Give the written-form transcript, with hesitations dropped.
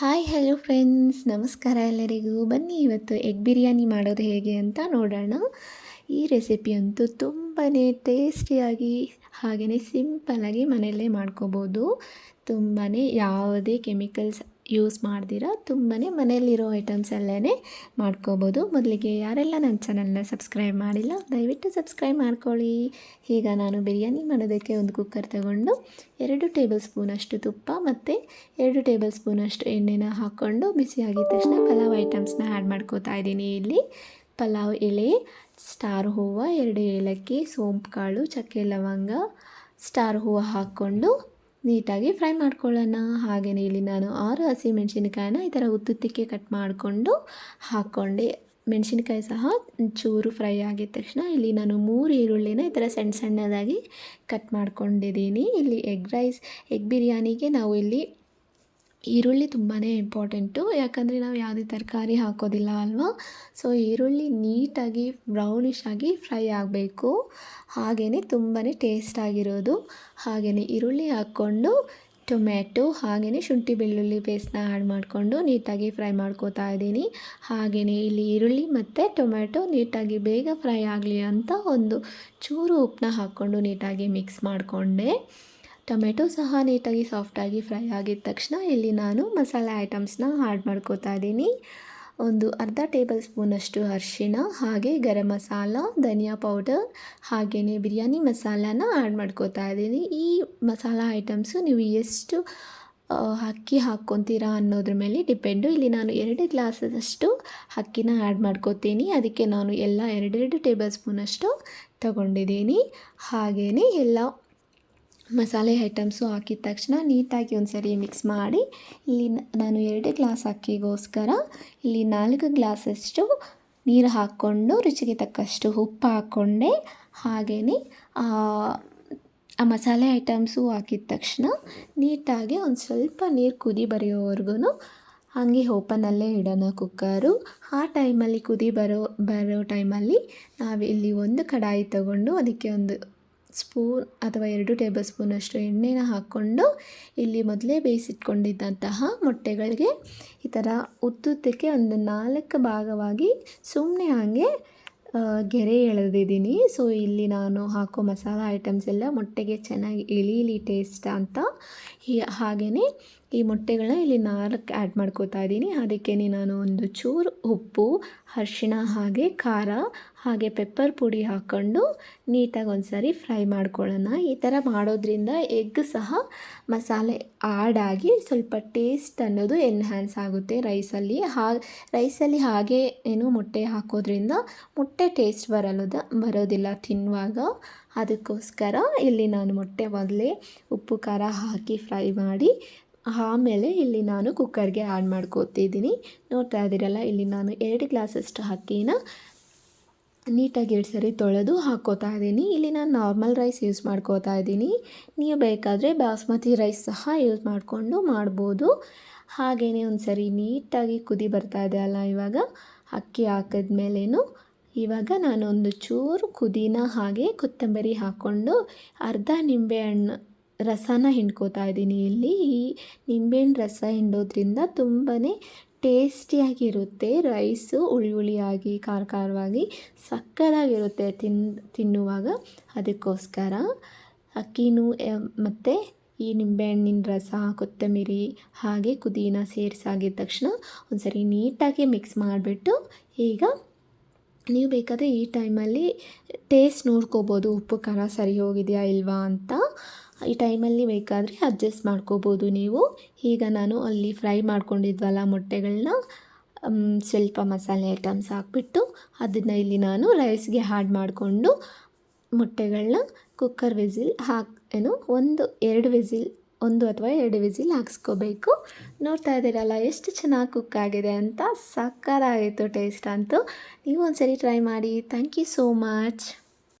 Hi hello friends, ನಮಸ್ಕಾರ ಎಲ್ಲರಿಗೂ. ಬನ್ನಿ ಇವತ್ತು ಎಗ್ ಬಿರಿಯಾನಿ ಮಾಡೋದು ಹೇಗೆ ಅಂತ ನೋಡೋಣ. ಈ ರೆಸಿಪಿ ಅಂತೂ ತುಂಬಾ ಟೇಸ್ಟಿಯಾಗಿ ಹಾಗೆಯೇ ಸಿಂಪಲ್ಲಾಗಿ ಮನೆಯಲ್ಲೇ ಮಾಡ್ಕೋಬೋದು. ತುಂಬಾ ಯಾವುದೇ ಕೆಮಿಕಲ್ಸ್ ಯೂಸ್ ಮಾಡ್ದಿರ ತುಂಬಾ ಮನೆಯಲ್ಲಿರೋ ಐಟಮ್ಸ್ ಎಲ್ಲೇ ಮಾಡ್ಕೋಬೋದು. ಮೊದಲಿಗೆ ಯಾರೆಲ್ಲ ನನ್ನ ಚಾನಲ್ನ ಸಬ್ಸ್ಕ್ರೈಬ್ ಮಾಡಿಲ್ಲ ದಯವಿಟ್ಟು ಸಬ್ಸ್ಕ್ರೈಬ್ ಮಾಡ್ಕೊಳ್ಳಿ. ಈಗ ನಾನು ಬಿರಿಯಾನಿ ಮಾಡೋದಕ್ಕೆ ಒಂದು ಕುಕ್ಕರ್ ತಗೊಂಡು 2 ಟೇಬಲ್ ಸ್ಪೂನಷ್ಟು ತುಪ್ಪ ಮತ್ತು 2 ಟೇಬಲ್ ಸ್ಪೂನಷ್ಟು ಎಣ್ಣೆನ ಹಾಕ್ಕೊಂಡು ಬಿಸಿಯಾಗಿದ ತಕ್ಷಣ ಪಲಾವ್ ಐಟಮ್ಸ್ನ ಆ್ಯಡ್ ಮಾಡ್ಕೋತಾ ಇದ್ದೀನಿ. ಇಲ್ಲಿ ಪಲಾವ್ ಎಲೆ, ಸ್ಟಾರ್ ಹೂವು, 2 ಏಲಕ್ಕಿ, ಸೋಂಪು ಕಾಳು, ಚಕ್ಕೆ ಲವಂಗ, ಸ್ಟಾರ್ ಹೂವು ಹಾಕ್ಕೊಂಡು ನೀಟಾಗಿ ಫ್ರೈ ಮಾಡ್ಕೊಳ್ಳೋಣ. ಹಾಗೆಯೇ ಇಲ್ಲಿ ನಾನು 6 ಹಸಿಮೆಣಸಿನ್ಕಾಯಿನ ಈ ಥರ ಉದ್ದುದ್ದಕ್ಕೆ ಕಟ್ ಮಾಡಿಕೊಂಡು ಹಾಕ್ಕೊಂಡೆ. ಮೆಣಸಿನ್ಕಾಯಿ ಸಹ ಚೂರು ಫ್ರೈ ಆಗಿದ ತಕ್ಷಣ ಇಲ್ಲಿ ನಾನು 3 ಈರುಳ್ಳಿನ ಈ ಥರ ಸಣ್ಣದಾಗಿ ಕಟ್ ಮಾಡ್ಕೊಂಡಿದ್ದೀನಿ. ಇಲ್ಲಿ ಎಗ್ ಬಿರಿಯಾನಿಗೆ ನಾವು ಇಲ್ಲಿ ಈರುಳ್ಳಿ ತುಂಬಾ ಇಂಪಾರ್ಟೆಂಟು, ಯಾಕಂದರೆ ನಾವು ಯಾವುದೇ ತರಕಾರಿ ಹಾಕೋದಿಲ್ಲ ಅಲ್ವಾ. ಸೊ ಈರುಳ್ಳಿ ನೀಟಾಗಿ ಬ್ರೌನಿಷ್ ಆಗಿ ಫ್ರೈ ಆಗಬೇಕು, ಹಾಗೆಯೇ ತುಂಬಾ ಟೇಸ್ಟಾಗಿರೋದು. ಹಾಗೆಯೇ ಈರುಳ್ಳಿ ಹಾಕ್ಕೊಂಡು ಟೊಮ್ಯಾಟೊ ಹಾಗೆಯೇ ಶುಂಠಿ ಬೆಳ್ಳುಳ್ಳಿ ಪೇಸ್ಟ್ನ ಆ್ಯಡ್ ಮಾಡಿಕೊಂಡು ನೀಟಾಗಿ ಫ್ರೈ ಮಾಡ್ಕೋತಾ ಇದ್ದೀನಿ. ಹಾಗೆಯೇ ಇಲ್ಲಿ ಈರುಳ್ಳಿ ಮತ್ತು ಟೊಮ್ಯಾಟೊ ನೀಟಾಗಿ ಬೇಗ ಫ್ರೈ ಆಗಲಿ ಅಂತ ಒಂದು ಚೂರು ಉಪ್ಪನ್ನ ಹಾಕ್ಕೊಂಡು ನೀಟಾಗಿ ಮಿಕ್ಸ್ ಮಾಡಿಕೊಂಡೆ. ಟೊಮೆಟೊ ಸಹ ನೀಟಾಗಿ ಸಾಫ್ಟಾಗಿ ಫ್ರೈ ಆಗಿದ ತಕ್ಷಣ ಇಲ್ಲಿ ನಾನು ಮಸಾಲೆ ಐಟಮ್ಸ್ನ ಆ್ಯಡ್ ಮಾಡ್ಕೋತಾ ಇದ್ದೀನಿ. ಒಂದು ಅರ್ಧ ಟೇಬಲ್ ಸ್ಪೂನಷ್ಟು ಅರಿಶಿಣ, ಹಾಗೆ ಗರಂ ಮಸಾಲ, ಧನಿಯಾ ಪೌಡರ್, ಹಾಗೆಯೇ ಬಿರಿಯಾನಿ ಮಸಾಲಾನ ಆ್ಯಡ್ ಮಾಡ್ಕೋತಾ ಇದ್ದೀನಿ. ಈ ಮಸಾಲ ಐಟಮ್ಸು ನೀವು ಎಷ್ಟು ಅಕ್ಕಿ ಹಾಕ್ಕೊತೀರಾ ಅನ್ನೋದ್ರ ಮೇಲೆ ಡಿಪೆಂಡು. ಇಲ್ಲಿ ನಾನು 2 ಗ್ಲಾಸಷ್ಟು ಅಕ್ಕಿನ ಆ್ಯಡ್ ಮಾಡ್ಕೋತೀನಿ, ಅದಕ್ಕೆ ನಾನು ಎಲ್ಲ 2 ಟೇಬಲ್ ಸ್ಪೂನಷ್ಟು ತಗೊಂಡಿದ್ದೀನಿ. ಹಾಗೆಯೇ ಎಲ್ಲ ಮಸಾಲೆ ಐಟಮ್ಸು ಹಾಕಿದ ತಕ್ಷಣ ನೀಟಾಗಿ ಒಂದು ಸರಿ ಮಿಕ್ಸ್ ಮಾಡಿ ಇಲ್ಲಿ ನಾನು 2 ಗ್ಲಾಸ್ ಅಕ್ಕಿಗೋಸ್ಕರ ಇಲ್ಲಿ 4 ಗ್ಲಾಸಷ್ಟು ನೀರು ಹಾಕ್ಕೊಂಡು ರುಚಿಗೆ ತಕ್ಕಷ್ಟು ಉಪ್ಪು ಹಾಕ್ಕೊಂಡೆ. ಹಾಗೆಯೇ ಆ ಮಸಾಲೆ ಐಟಮ್ಸು ಹಾಕಿದ ತಕ್ಷಣ ನೀಟಾಗಿ ಒಂದು ಸ್ವಲ್ಪ ನೀರು ಕುದಿ ಬರೆಯೋವರೆಗೂ ಹಾಗೆ ಓಪನಲ್ಲೇ ಇಡೋಣ ಕುಕ್ಕರು. ಆ ಟೈಮಲ್ಲಿ ಕುದಿ ಬರೋ ಟೈಮಲ್ಲಿ ನಾವಿಲ್ಲಿ ಒಂದು ಕಡಾಯಿ ತಗೊಂಡು ಅದಕ್ಕೆ ಒಂದು ಸ್ಪೂನ್ ಅಥವಾ 2 ಟೇಬಲ್ ಸ್ಪೂನಷ್ಟು ಎಣ್ಣೆನ ಹಾಕ್ಕೊಂಡು ಇಲ್ಲಿ ಮೊದಲೇ ಬೇಯಿಸಿಟ್ಕೊಂಡಿದ್ದಂತಹ ಮೊಟ್ಟೆಗಳಿಗೆ ಈ ಥರ ಉದ್ದುದ್ದಕ್ಕೆ ಒಂದು 4 ಭಾಗವಾಗಿ ಸುಮ್ಮನೆ ಹಾಗೆ ಗೆರೆ ಎಳೆದಿದ್ದೀನಿ. ಸೊ ಇಲ್ಲಿ ನಾನು ಹಾಕೋ ಮಸಾಲ ಐಟಮ್ಸ್ ಎಲ್ಲ ಮೊಟ್ಟೆಗೆ ಚೆನ್ನಾಗಿ ಇಳೀಲಿ ಟೇಸ್ಟ್ ಅಂತ. ಹಾಗೆಯೇ ಈ ಮೊಟ್ಟೆಗಳನ್ನ ಇಲ್ಲಿ 4 ಆ್ಯಡ್ ಮಾಡ್ಕೋತಾ ಇದ್ದೀನಿ. ಅದಕ್ಕೆ ನಾನು ಒಂದು ಚೂರು ಉಪ್ಪು, ಅರಿಶಿಣ, ಹಾಗೆ ಖಾರ, ಹಾಗೆ ಪೆಪ್ಪರ್ ಪುಡಿ ಹಾಕ್ಕೊಂಡು ನೀಟಾಗಿ ಒಂದು ಸಾರಿ ಫ್ರೈ ಮಾಡ್ಕೊಳ್ಳೋಣ. ಈ ಥರ ಮಾಡೋದ್ರಿಂದ ಎಗ್ ಸಹ ಮಸಾಲೆ ಆ್ಯಡ್ ಆಗಿ ಸ್ವಲ್ಪ ಟೇಸ್ಟ್ ಅನ್ನೋದು ಎನ್ಹ್ಯಾನ್ಸ್ ಆಗುತ್ತೆ ರೈಸಲ್ಲಿ. ರೈಸಲ್ಲಿ ಹಾಗೆ ಮೊಟ್ಟೆ ಹಾಕೋದ್ರಿಂದ ಮೊಟ್ಟೆ ಟೇಸ್ಟ್ ಬರೋದಿಲ್ಲ ತಿನ್ನುವಾಗ. ಅದಕ್ಕೋಸ್ಕರ ಇಲ್ಲಿ ನಾನು ಮೊಟ್ಟೆ ಮೊದಲೇ ಉಪ್ಪು ಖಾರ ಹಾಕಿ ಫ್ರೈ ಮಾಡಿ ಆಮೇಲೆ ಇಲ್ಲಿ ನಾನು ಕುಕ್ಕರ್ಗೆ ಆ್ಯಡ್ ಮಾಡ್ಕೋತಿದ್ದೀನಿ. ನೋಡ್ತಾ ಇದ್ದೀರಲ್ಲ, ಇಲ್ಲಿ ನಾನು 2 ಗ್ಲಾಸಷ್ಟು ಅಕ್ಕಿನ ನೀಟಾಗಿ 2 ಸರಿ ತೊಳೆದು ಹಾಕ್ಕೋತಾ ಇದ್ದೀನಿ. ಇಲ್ಲಿ ನಾನು ನಾರ್ಮಲ್ ರೈಸ್ ಯೂಸ್ ಮಾಡ್ಕೋತಾ ಇದ್ದೀನಿ. ನೀವು ಬೇಕಾದರೆ ಬಾಸ್ಮತಿ ರೈಸ್ ಸಹ ಯೂಸ್ ಮಾಡಿಕೊಂಡು ಮಾಡ್ಬೋದು. ಹಾಗೆಯೇ ಒಂದು ಸರಿ ನೀಟಾಗಿ ಕುದಿ ಬರ್ತಾ ಇದೆ ಅಲ್ಲ, ಇವಾಗ ಅಕ್ಕಿ ಹಾಕಿದ್ಮೇಲೇನು ಇವಾಗ ನಾನು ಒಂದು ಚೂರು ಪುದೀನ ಹಾಗೆ ಕೊತ್ತಂಬರಿ ಹಾಕ್ಕೊಂಡು ಅರ್ಧ ನಿಂಬೆಹಣ್ಣು ರಸನ ಹಿಂಡ್ಕೋತಾ ಇದ್ದೀನಿ. ಇಲ್ಲಿ ಈ ನಿಂಬೆಹಣ್ಣು ರಸ ಹಿಂಡೋದ್ರಿಂದ ತುಂಬಾ ಟೇಸ್ಟಿಯಾಗಿರುತ್ತೆ ರೈಸು, ಹುಳಿಯಾಗಿ ಖಾರವಾಗಿ ಸಕ್ಕತ್ತಾಗಿರುತ್ತೆ ತಿನ್ನುವಾಗ. ಅದಕ್ಕೋಸ್ಕರ ಅಕ್ಕಿನೂ ಮತ್ತು ಈ ನಿಂಬೆಹಣ್ಣಿನ ರಸ, ಕೊತ್ತಂಬರಿ ಹಾಗೆ ಪುದೀನ ಸೇರಿಸಾಗಿದ ತಕ್ಷಣ ಒಂದು ಸರಿ ನೀಟಾಗಿ ಮಿಕ್ಸ್ ಮಾಡಿಬಿಟ್ಟು ಈಗ ನೀವು ಬೇಕಾದರೆ ಈ ಟೈಮಲ್ಲಿ ಟೇಸ್ಟ್ ನೋಡ್ಕೋಬೋದು, ಉಪ್ಪು ಖಾರ ಸರಿ ಹೋಗಿದೆಯಾ ಇಲ್ವಾ ಅಂತ. ಈ ಟೈಮಲ್ಲಿ ಬೇಕಾದರೆ ಅಡ್ಜಸ್ಟ್ ಮಾಡ್ಕೋಬೋದು ನೀವು. ಈಗ ನಾನು ಅಲ್ಲಿ ಫ್ರೈ ಮಾಡ್ಕೊಂಡಿದ್ವಲ್ಲ ಮೊಟ್ಟೆಗಳನ್ನ ಸ್ವಲ್ಪ ಮಸಾಲೆ ಐಟಮ್ಸ್ ಹಾಕ್ಬಿಟ್ಟು ಅದನ್ನು ಇಲ್ಲಿ ನಾನು ರೈಸ್ಗೆ ಆ್ಯಡ್ ಮಾಡಿಕೊಂಡು ಮೊಟ್ಟೆಗಳನ್ನ ಕುಕ್ಕರ್ ವಿಸಿಲ್ ಒಂದು ಅಥವಾ 2 ವಿಸಿಲ್ ಹಾಕ್ಸ್ಕೋಬೇಕು. ನೋಡ್ತಾ ಇದ್ದೀರಲ್ಲ ಎಷ್ಟು ಚೆನ್ನಾಗಿ ಕುಕ್ ಆಗಿದೆ ಅಂತ. ಸಕ್ಕತ್ತಾಗಿತ್ತು ಟೇಸ್ಟ್ ಅಂತೂ. ನೀವು ಒಂದ್ಸರಿ ಟ್ರೈ ಮಾಡಿ. Thank you so much.